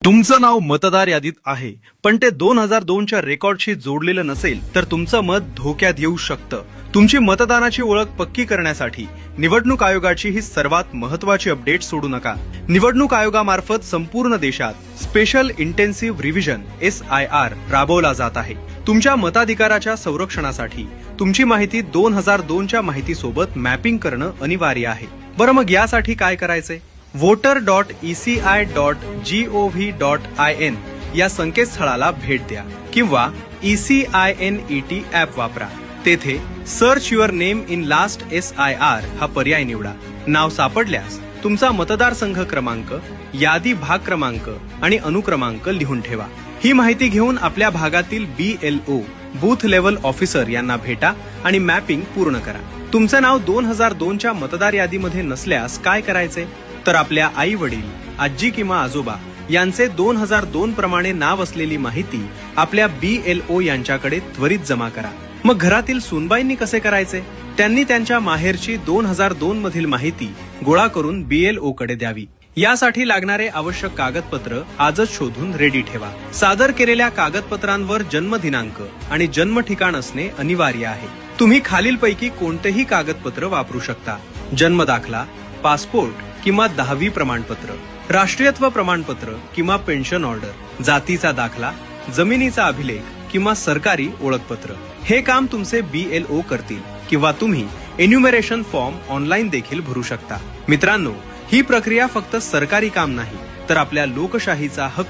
तुमचं नाव मतदार यादीत आहे, पण ते 2002च्या रेकॉर्डशी जोडलेलं नसेल तर तुमचं मत धोक्यात येऊ शकतं. तुमची मतदानाची ओळख पक्की करण्यासाठी निवडणूक आयोगाची ही सर्वात महत्त्वाची अपडेट सोडू नका. निवडणूक आयोगामार्फत संपूर्ण देशात स्पेशल इंटेन्सिव्ह रिव्हिजन SIR राबवला जात आहे. तुमच्या मताधिकाराच्या संरक्षणासाठी तुमची माहिती 2002च्या माहितीसोबत मॅपिंग करणं अनिवार्य आहे. बरं, मग यासाठी काय करायचंय? voter.eci.gov.in या संकेतस्थळाला भेट द्या किंवा ECINET ॲप वापरा. तेथे search your name in last SIR हा पर्याय निवडा. नाव सापडल्यास तुमचा मतदारसंघ क्रमांक, यादी भाग क्रमांक आणि अनुक्रमांक लिहून ठेवा. ही माहिती घेऊन आपल्या भागातील BLO बूथ लेव्हल ऑफिसर यांना भेटा आणि मॅपिंग पूर्ण करा. तुमचं नाव 2002च्या मतदार यादीमध्ये नसल्यास काय करायचे? तर आपल्या आई वडील, आजी किंवा आजोबा यांचे 2002 प्रमाणे नाव असलेली माहिती आपल्या BLO यांच्याकडे त्वरित जमा करा. मग घरातील सूनबाईंनी कसे करायचे? त्यांनी त्यांच्या माहेरची 2002 मधील माहिती गोळा करून BLO कडे द्यावी. यासाठी लागणारे आवश्यक कागदपत्र आजच शोधून रेडी ठेवा. सादर केलेल्या कागदपत्रांवर जन्म दिनांक आणि जन्म ठिकाण असणे अनिवार्य आहे. तुम्ही खालीलपैकी कोणतेही कागदपत्र वापरू शकता: जन्म दाखला, पासपोर्ट किंवा 10वी प्रमाणपत्र, राष्ट्रीयत्व प्रमाणपत्र किंवा पेन्शन ऑर्डर, जातीचा दाखला, जमिनीचा अभिलेख किंवा सरकारी ओळखपत्र. हे काम तुमचे BLO करतील किंवा तुम्ही एन्युमरेशन फॉर्म ऑनलाईन देखील भरू शकता. मित्रांनो, ही प्रक्रिया फक्त सरकारी काम नाही तर आपल्या लोकशाहीचा हक्क